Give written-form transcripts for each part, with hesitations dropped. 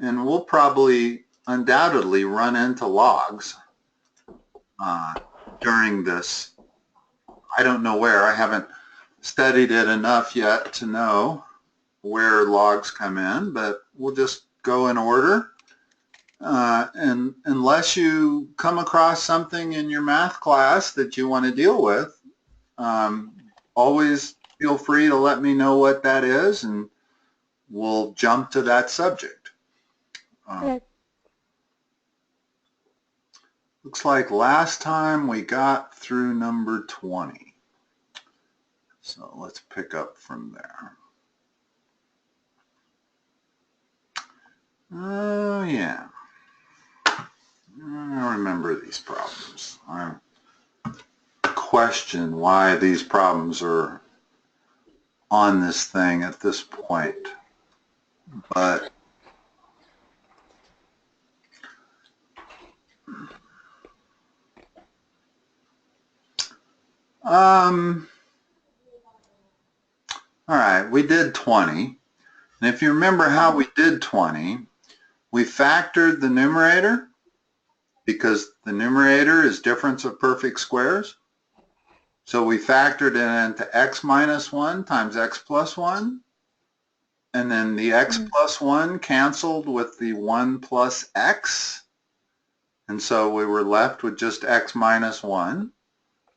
and we'll probably undoubtedly run into logs during this. I don't know where. I haven't studied it enough yet to know where logs come in, but we'll just go in order. And unless you come across something in your math class that you want to deal with, always feel free to let me know what that is, and we'll jump to that subject. Okay. Looks like last time we got through number 20. So let's pick up from there. Oh, yeah. I remember these problems. I question why these problems are on this thing at this point. But all right, we did 20. And if you remember how we did 20, we factored the numerator because the numerator is difference of perfect squares. So we factored it into x minus 1 times x plus 1. And then the x plus 1 canceled with the 1 plus x. And so we were left with just x minus 1.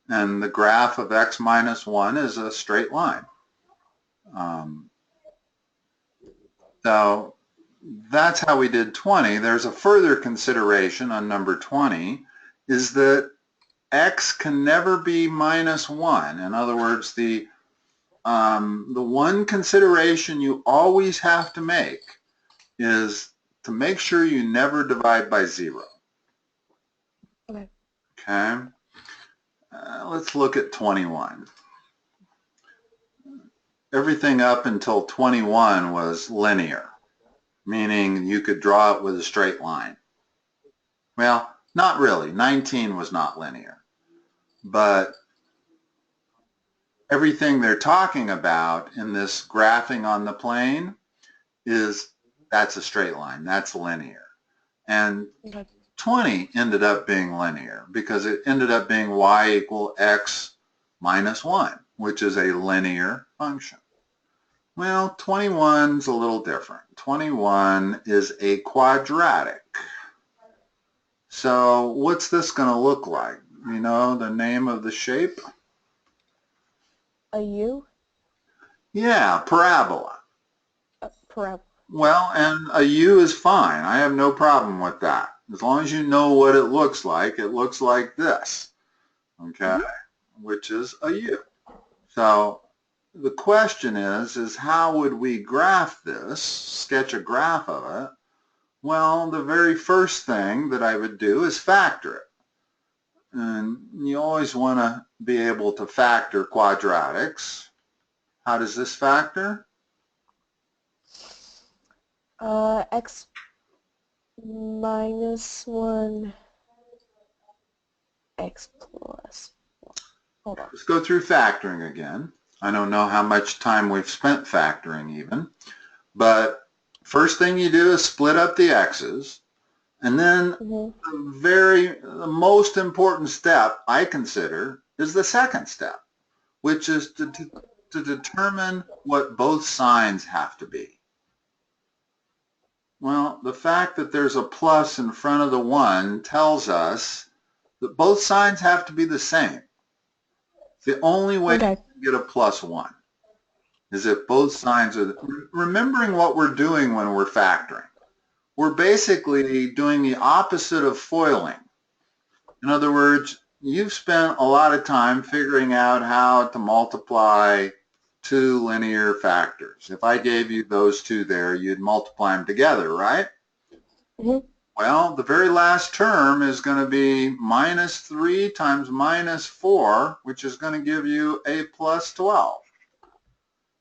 And the graph of x minus 1 is a straight line. So that's how we did 20. There's a further consideration on number 20, is that x can never be minus 1. In other words, the one consideration you always have to make is to make sure you never divide by 0. Okay. Okay. Let's look at 21. Everything up until 21 was linear, meaning you could draw it with a straight line. Well, not really. 19 was not linear. But everything they're talking about in this graphing on the plane is that's a straight line. That's linear. And 20 ended up being linear because it ended up being y equal x minus 1, which is a linear function. Well, 21's a little different. 21 is a quadratic. So what's this going to look like? You know the name of the shape? A U? Yeah, parabola. Parabola. Well, and a U is fine. I have no problem with that. As long as you know what it looks like this, okay, which is a U. So the question is how would we graph this, sketch a graph of it? Well, the very first thing that I would do is factor it. And you always want to be able to factor quadratics. How does this factor? X minus 1, x plus 1. Hold on. Let's go through factoring again. I don't know how much time we've spent factoring even, but first thing you do is split up the x's, and then the most important step I consider is the second step, which is to determine what both signs have to be. Well, the fact that there's a plus in front of the 1 tells us that both signs have to be the same. The only way to get a plus 1 is if both signs are, remembering what we're doing when we're factoring. We're basically doing the opposite of foiling. In other words, you've spent a lot of time figuring out how to multiply two linear factors. If I gave you those two there, you'd multiply them together, right? Well, the very last term is going to be minus 3 times minus 4, which is going to give you a plus 12.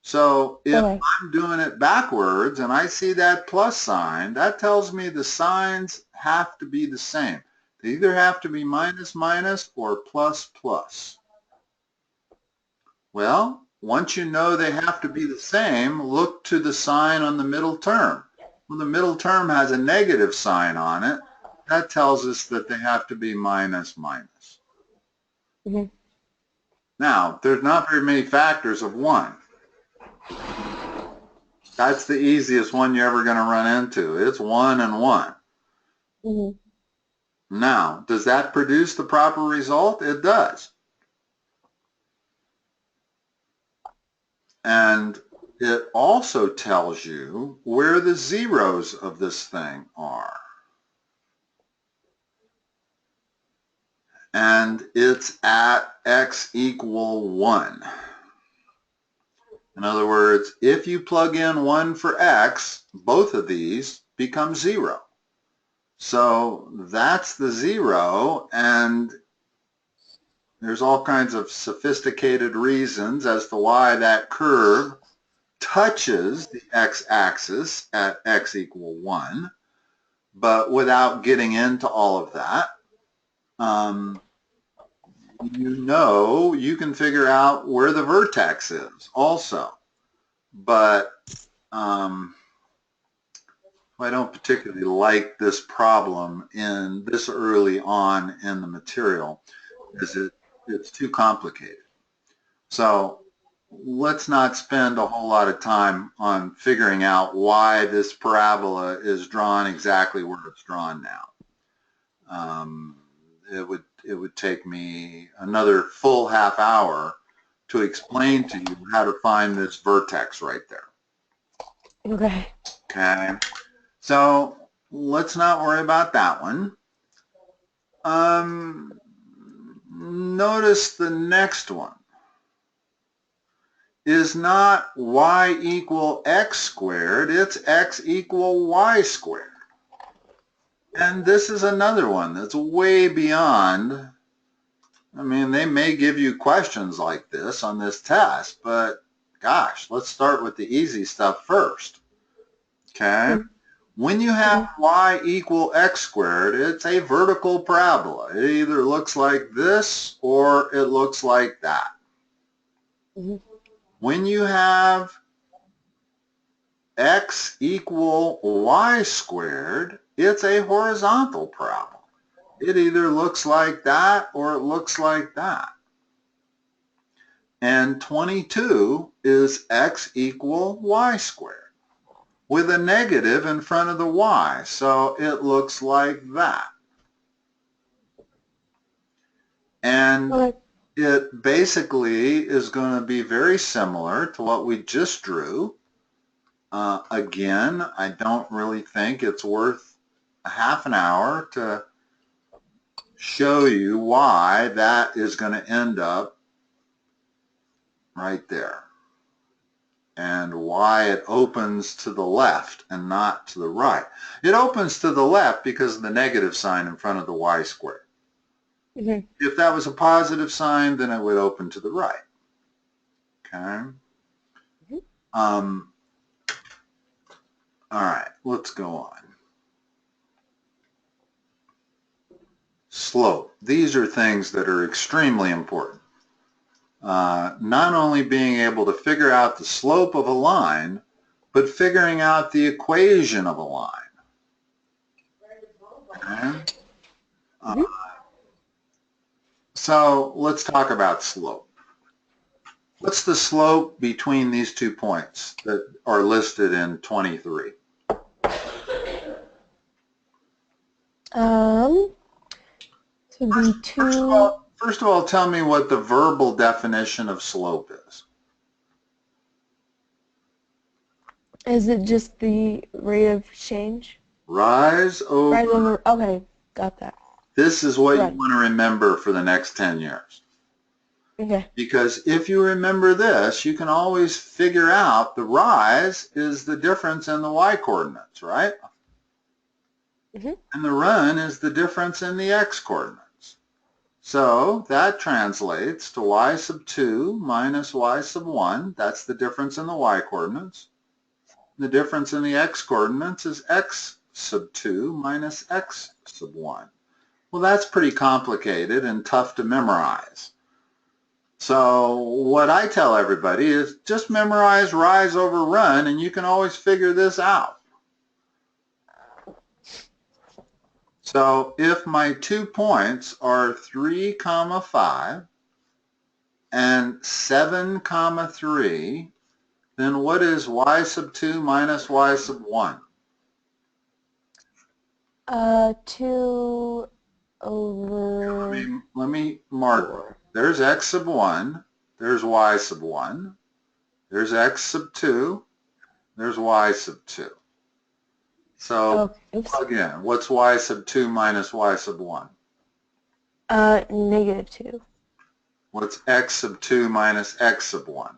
So if I'm doing it backwards and I see that plus sign, that tells me the signs have to be the same. They either have to be minus minus or plus plus. Well, once you know they have to be the same, look to the sign on the middle term. Well, the middle term has a negative sign on it. That tells us that they have to be minus minus. Mhm. Now, there's not very many factors of 1. That's the easiest one you're ever going to run into. It's 1 and 1. Mhm. Now, does that produce the proper result? It does. And it also tells you where the zeros of this thing are. And it's at x equal 1. In other words, if you plug in 1 for x, both of these become 0. So that's the 0, and there's all kinds of sophisticated reasons as to why that curve touches the x-axis at x equal 1, but without getting into all of that, you can figure out where the vertex is also. But I don't particularly like this problem in this early on in the material, because it's too complicated. So let's not spend a whole lot of time on figuring out why this parabola is drawn exactly where it's drawn now. It would take me another full half hour to explain to you how to find this vertex right there. Okay. Okay, so let's not worry about that one. Notice the next one is not y equal x squared, it's x equal y squared. And this is another one that's way beyond. I mean, they may give you questions like this on this test, but gosh, let's start with the easy stuff first. Okay? When you have y equal x squared, it's a vertical parabola. It either looks like this or it looks like that. When you have x equal y squared, it's a horizontal parabola. It either looks like that or it looks like that. And 22 is x equal y squared with a negative in front of the y, so it looks like that. And it basically is going to be very similar to what we just drew. Again, I don't really think it's worth a half an hour to show you why that is going to end up right there, and why it opens to the left and not to the right. It opens to the left because of the negative sign in front of the y squared. If that was a positive sign, then it would open to the right. Okay. All right, let's go on. Slope. These are things that are extremely important. Not only being able to figure out the slope of a line, but figuring out the equation of a line. Okay? So let's talk about slope. What's the slope between these 2 points that are listed in 23? To be two. First of all, tell me what the verbal definition of slope is. Is it just the rate of change? Rise over. Rise over. Okay, got that. This is what you want to remember for the next 10 years. Okay. Because if you remember this, you can always figure out the rise is the difference in the y coordinates, right? And the run is the difference in the x coordinates. So that translates to y sub 2 minus y sub 1. That's the difference in the y coordinates. The difference in the x coordinates is x sub 2 minus x sub 1. Well, that's pretty complicated and tough to memorize. So what I tell everybody is just memorize rise over run, and you can always figure this out. So if my 2 points are 3, 5 and 7, 3, then what is y sub 2 minus y sub 1? 2 over Let me mark. 4. There's x sub 1, there's y sub 1, there's x sub 2, there's y sub 2. So plug in. What's y sub 2 minus y sub 1? Negative 2. What's x sub 2 minus x sub 1?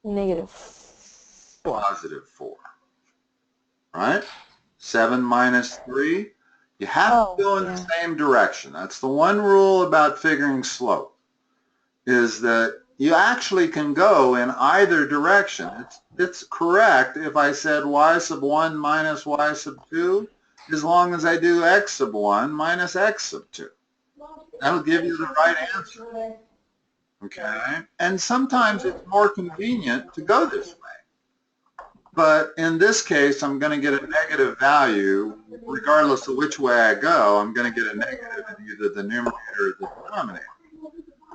Negative 4. Positive 4. Right? 7 minus 3. You have to go in the same direction. That's the one rule about figuring slope, is that you actually can go in either direction. It's correct if I said y sub 1 minus y sub 2, as long as I do x sub 1 minus x sub 2. That'll give you the right answer. Okay? And sometimes it's more convenient to go this way. But in this case, I'm going to get a negative value. Regardless of which way I go, I'm going to get a negative in either the numerator or the denominator.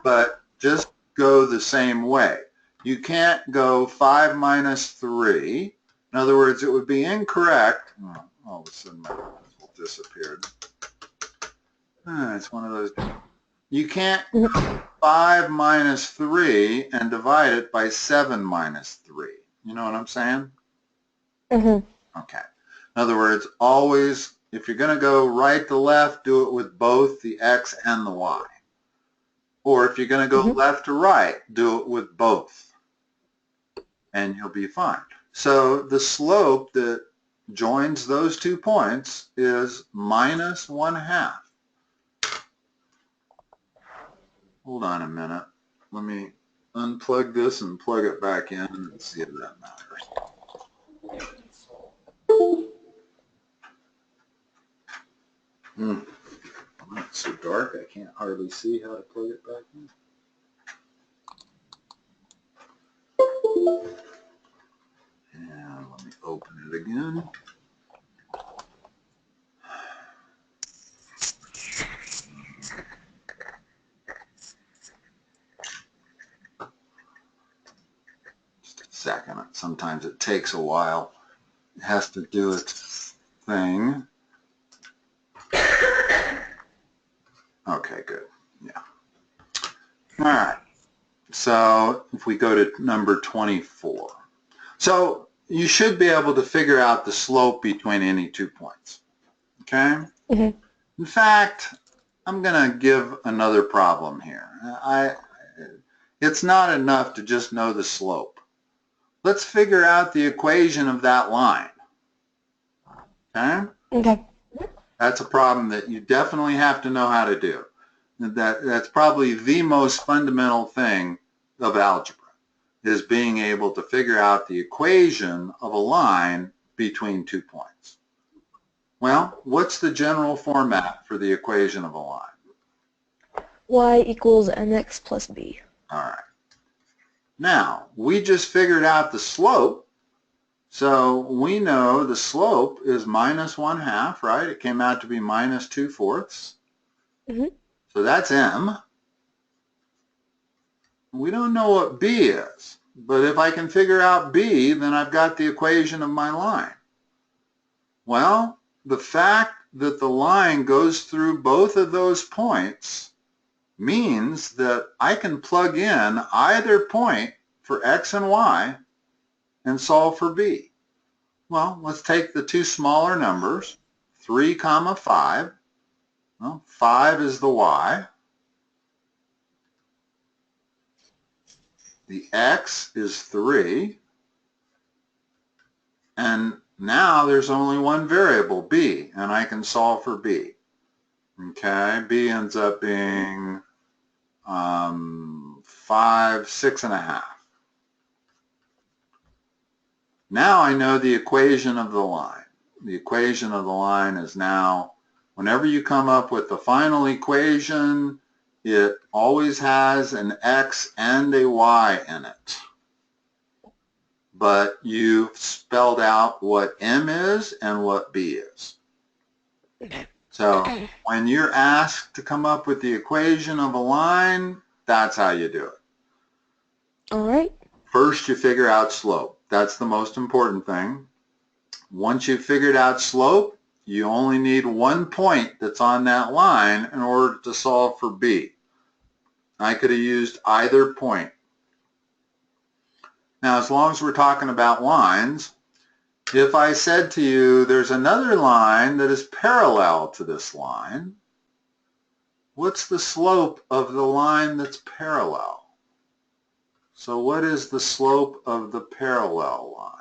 But just go the same way. You can't go 5 minus 3. In other words, it would be incorrect. Oh, all of a sudden my pencil disappeared. It's one of those. You can't go 5 minus 3 and divide it by 7 minus 3. You know what I'm saying? Mm-hmm. Okay. In other words, always, if you're going to go right to left, do it with both the x and the y. Or if you're going to go left to right, do it with both. And you'll be fine. So the slope that joins those 2 points is minus 1/2. Hold on a minute. Let me unplug this and plug it back in and see if that matters. It's so dark I can't hardly see how to plug it back in. And let me open it again. Just a second. Sometimes it takes a while. It has to do its thing. Okay, good. Yeah. All right. So if we go to number 24. So you should be able to figure out the slope between any 2 points. Okay? In fact, I'm going to give another problem here. It's not enough to just know the slope. Let's figure out the equation of that line. Okay? Okay. That's a problem that you definitely have to know how to do. That's probably the most fundamental thing of algebra, is being able to figure out the equation of a line between 2 points. Well, what's the general format for the equation of a line? Y equals mx plus b. All right. Now, we just figured out the slope. So we know the slope is minus 1/2, right? It came out to be minus 2/4. So that's m. We don't know what b is, but if I can figure out b, then I've got the equation of my line. Well, the fact that the line goes through both of those points means that I can plug in either point for x and y and solve for b. Well, let's take the 2 smaller numbers, 3, 5. Well, 5 is the y. The x is 3. And now there's only one variable, b, and I can solve for b. Okay, b ends up being 5, 6.5. Now I know the equation of the line. The equation of the line is now, whenever you come up with the final equation, it always has an x and a y in it. But you've spelled out what m is and what b is. So when you're asked to come up with the equation of a line, that's how you do it. All right. First, you figure out slope. That's the most important thing. Once you've figured out slope, you only need one point that's on that line in order to solve for b. I could have used either point. Now, as long as we're talking about lines, if I said to you, there's another line that is parallel to this line, what's the slope of the line that's parallel? So what is the slope of the parallel line?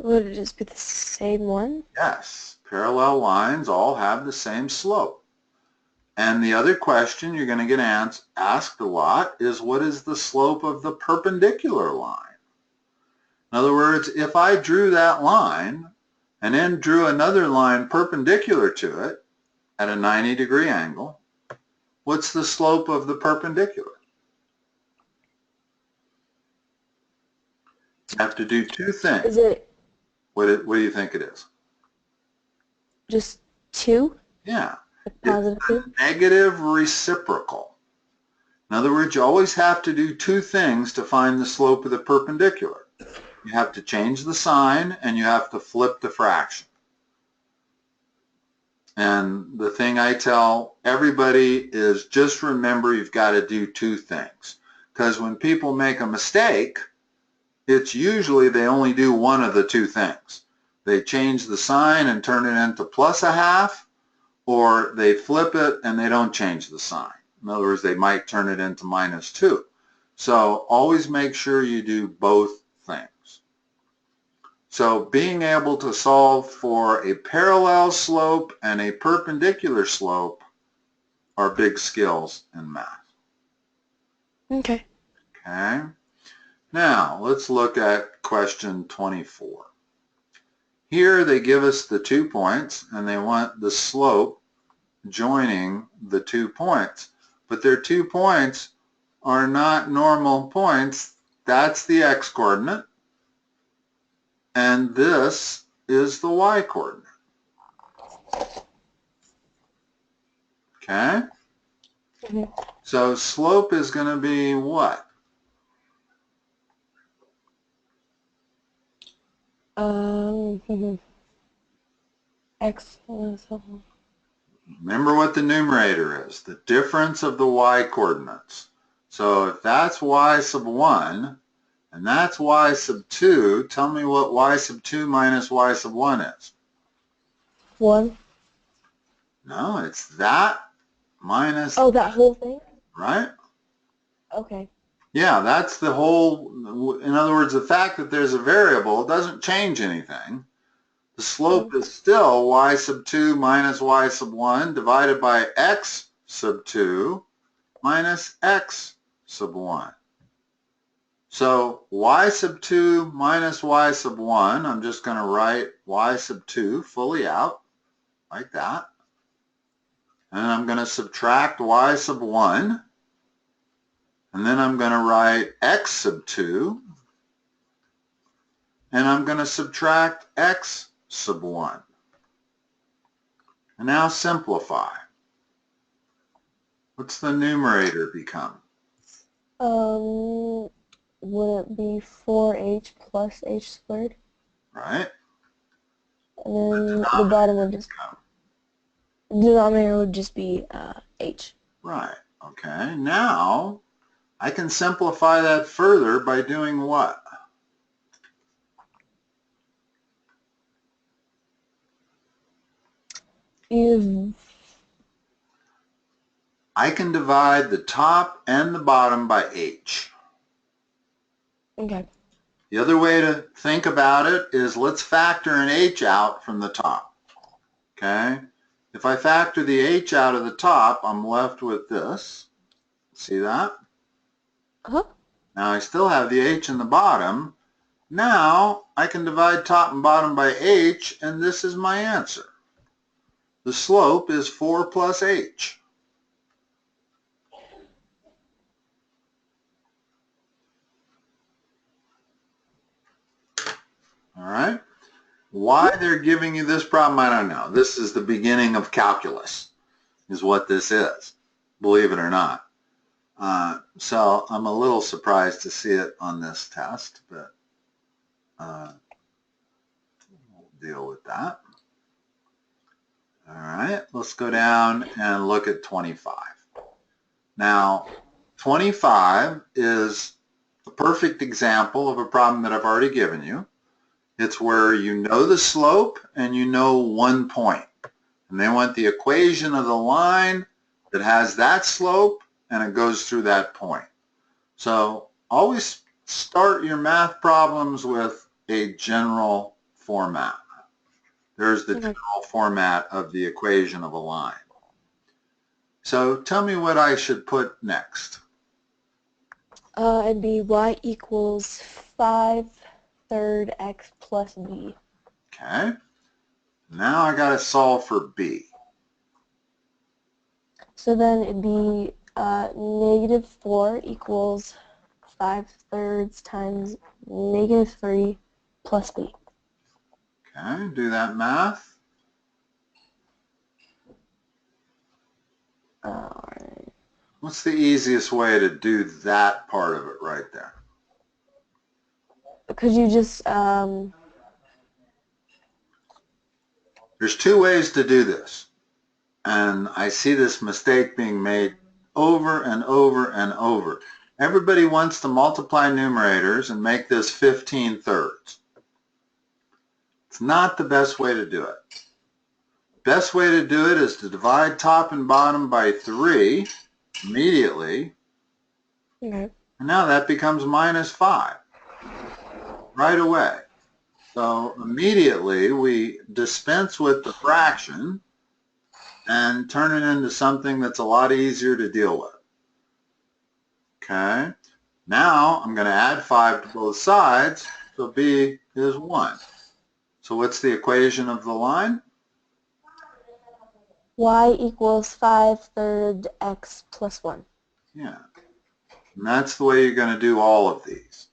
Would it just be the same one? Yes, parallel lines all have the same slope. And the other question you're going to get asked a lot is, what is the slope of the perpendicular line? In other words, if I drew that line and then drew another line perpendicular to it at a 90-degree angle, what's the slope of the perpendicular? You have to do two things. Is it What do you think it is? just 2? Yeah. Positive It's 2? a negative reciprocal. In other words, you always have to do two things to find the slope of the perpendicular. You have to change the sign and you have to flip the fraction. And the thing I tell everybody is, just remember you've got to do two things. Because when people make a mistake, it's usually they only do one of the two things. They change the sign and turn it into plus a half, or they flip it and they don't change the sign. In other words, they might turn it into minus 2. So always make sure you do both things. So being able to solve for a parallel slope and a perpendicular slope are big skills in math. Okay. Okay. Now let's look at question 24. Here they give us the 2 points and they want the slope joining the 2 points. But their 2 points are not normal points. That's the x-coordinate. And this is the y-coordinate. Okay? So slope is going to be what? X. Remember what the numerator is, the difference of the y-coordinates. So if that's y sub 1 and that's y sub 2, tell me what y sub 2 minus y sub 1 is. 1. No, it's that minus... Oh, that whole thing? Right? Okay. Yeah, that's the whole... In other words, the fact that there's a variable doesn't change anything. The slope is still y sub 2 minus y sub 1 divided by x sub 2 minus x sub 1. So y sub 2 minus y sub 1, I'm just going to write y sub 2 fully out, like that. And I'm going to subtract y sub 1. And then I'm going to write x sub 2. And I'm going to subtract x sub 1. And now simplify. What's the numerator become? Would it be 4h plus h squared? Right? And then the bottom would just... The denominator would just be h. Right. Okay. Now, I can simplify that further by doing what? I can divide the top and the bottom by h. Okay. The other way to think about it is, let's factor an h out from the top. Okay? If I factor the h out of the top, I'm left with this. See that? Uh-huh. Now I still have the h in the bottom. Now I can divide top and bottom by h, and this is my answer. The slope is 4 plus h. All right? Why they're giving you this problem, I don't know. This is the beginning of calculus, is what this is, believe it or not. So I'm a little surprised to see it on this test, but we'll deal with that. All right, let's go down and look at 25. Now, 25 is a perfect example of a problem that I've already given you. It's where you know the slope and you know one point. And they want the equation of the line that has that slope and it goes through that point. So always start your math problems with a general format. There's the general format of the equation of a line. So tell me what I should put next. It'd be y equals 5/3 x plus b. Okay. Now I got to solve for b. So then it'd be -4 equals 5/3 times -3 plus b. Okay, do that math. Alright. What's the easiest way to do that part of it right there? Could you just There's two ways to do this. And I see this mistake being made over and over and over. Everybody wants to multiply numerators and make this 15/3. It's not the best way to do it. Best way to do it is to divide top and bottom by 3 immediately. okay. And now that becomes -5 right away. So immediately we dispense with the fraction and turn it into something that's a lot easier to deal with. Okay, now I'm going to add 5 to both sides, so b is 1. So what's the equation of the line? Y equals 5/3 x plus 1. Yeah, and that's the way you're going to do all of these.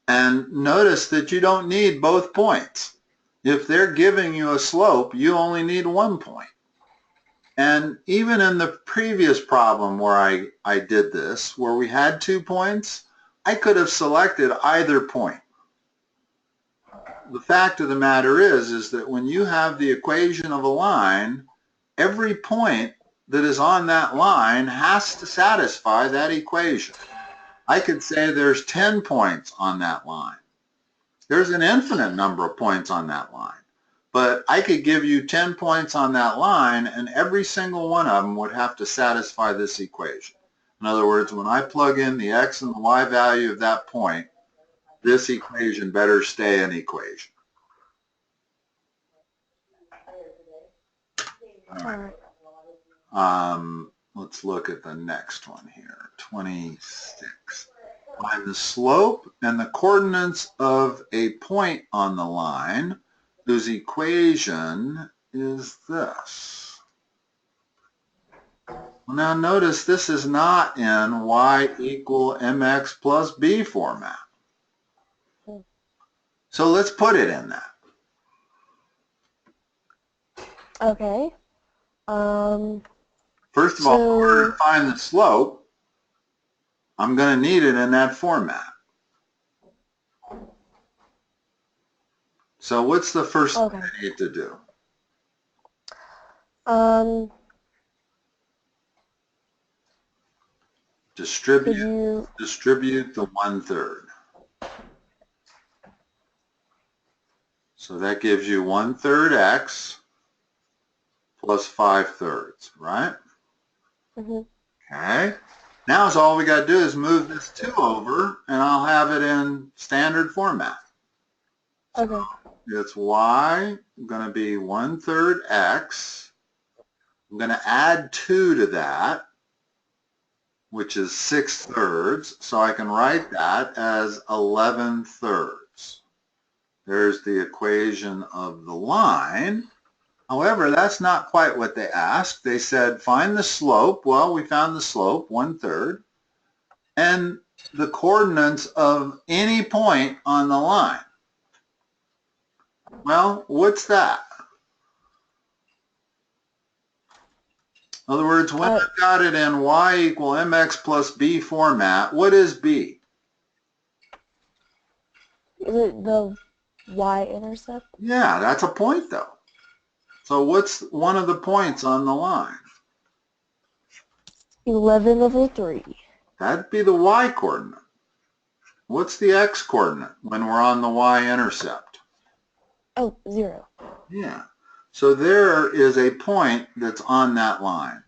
And notice that you don't need both points. If they're giving you a slope, you only need one point. And even in the previous problem where I did this, where we had 2 points, I could have selected either point. The fact of the matter is that when you have the equation of a line, every point that is on that line has to satisfy that equation. I could say there's 10 points on that line. There's an infinite number of points on that line. But I could give you 10 points on that line, and every single one of them would have to satisfy this equation. In other words, when I plug in the x and the y value of that point, this equation better stay an equation. All right. Let's look at the next one here, 26. Find the slope and the coordinates of a point on the line whose equation is this. Well, now notice this is not in y equal mx plus b format. So let's put it in that. Okay. First of all, in order to find the slope, I'm going to need it in that format. So what's the first thing I need to do? Distribute the 1/3. So that gives you 1/3 x plus 5/3, right? Mm-hmm. Okay. Now is all we got to do is move this 2 over, and I'll have it in standard format. Okay. So it's y going to be 1/3 x. I'm going to add 2 to that, which is 6/3. So I can write that as 11/3. There's the equation of the line. However, that's not quite what they asked. They said, find the slope. Well, we found the slope, 1/3, and the coordinates of any point on the line. Well, what's that? In other words, when I've got it in y equal mx plus b format, what is b? Is it the y-intercept? Yeah, that's a point though. So what's one of the points on the line? 11/3. That'd be the y-coordinate. What's the x-coordinate when we're on the y-intercept? Oh, 0. Yeah. So there is a point that's on that line.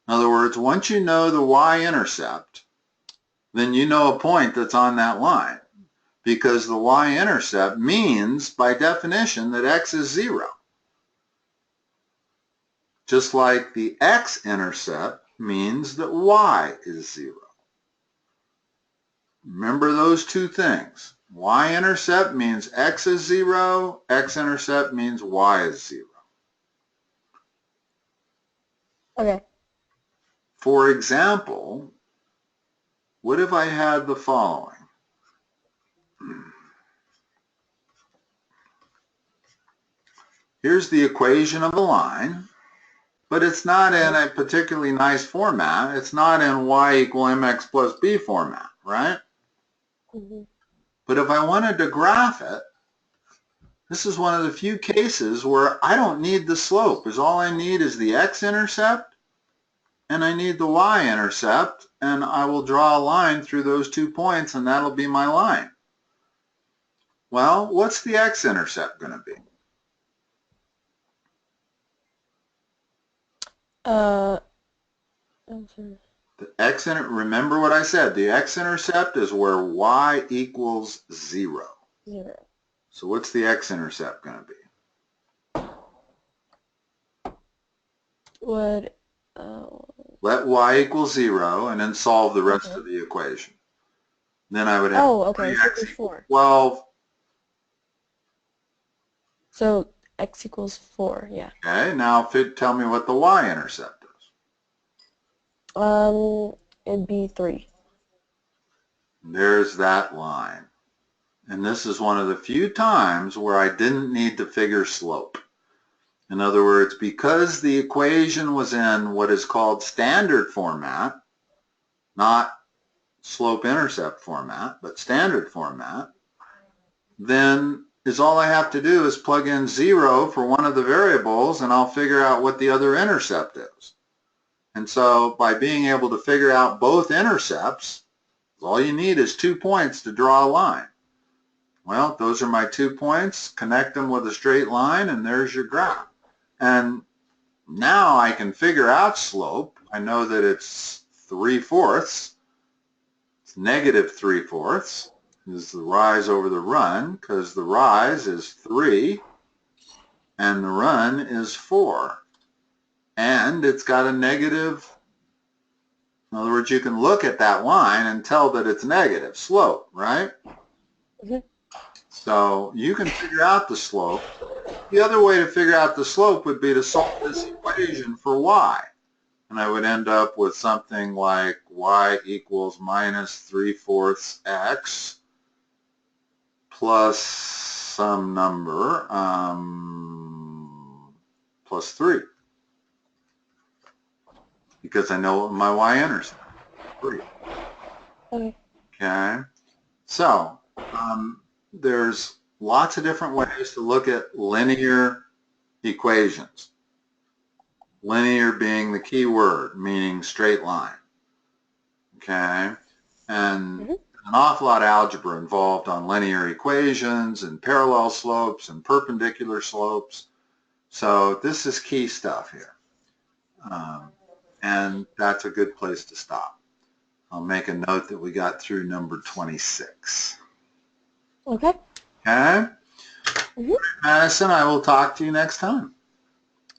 In other words, once you know the y-intercept, then you know a point that's on that line, because the y-intercept means, by definition, that x is 0. Just like the x-intercept means that y is 0. Remember those two things. Y-intercept means x is 0, x-intercept means y is 0. Okay. For example, what if I had the following? Here's the equation of a line, but it's not in a particularly nice format. It's not in y equal mx plus b format, right? Mm-hmm. But if I wanted to graph it, this is one of the few cases where I don't need the slope, because all I need is the x-intercept and I need the y-intercept, and I will draw a line through those 2 points, and that'll be my line. Well, what's the x-intercept going to be? Remember what I said, the x-intercept is where y equals 0. 0. So what's the x-intercept going to be? Let y equal 0 and then solve the rest of the equation. Then I would have 3x equals 12. So x equals 4, yeah. Okay, now tell me what the y-intercept is. It'd be 3. There's that line. And this is one of the few times where I didn't need to figure slope. In other words, because the equation was in what is called standard format, not slope-intercept format, but standard format, then all I have to do is plug in 0 for one of the variables, and I'll figure out what the other intercept is. And so by being able to figure out both intercepts, all you need is 2 points to draw a line. Well, those are my 2 points. Connect them with a straight line, and there's your graph. And now I can figure out slope. I know that it's 3/4. It's negative 3/4 is the rise over the run, because the rise is 3 and the run is 4. And it's got a negative. In other words, you can look at that line and tell that it's negative slope, right? Mm-hmm. So you can figure out the slope. The other way to figure out the slope would be to solve this equation for y. And I would end up with something like y equals minus 3/4 x plus some number plus 3. Because I know what my y-intercept is, 3. Okay. So there's lots of different ways to look at linear equations. Linear being the key word, meaning straight line. Okay. And an awful lot of algebra involved on linear equations and parallel slopes and perpendicular slopes. So this is key stuff here. And that's a good place to stop. I'll make a note that we got through number 26. Okay. Okay? Madison, I will talk to you next time.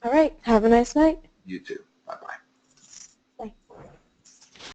All right. Have a nice night. You too. Bye-bye.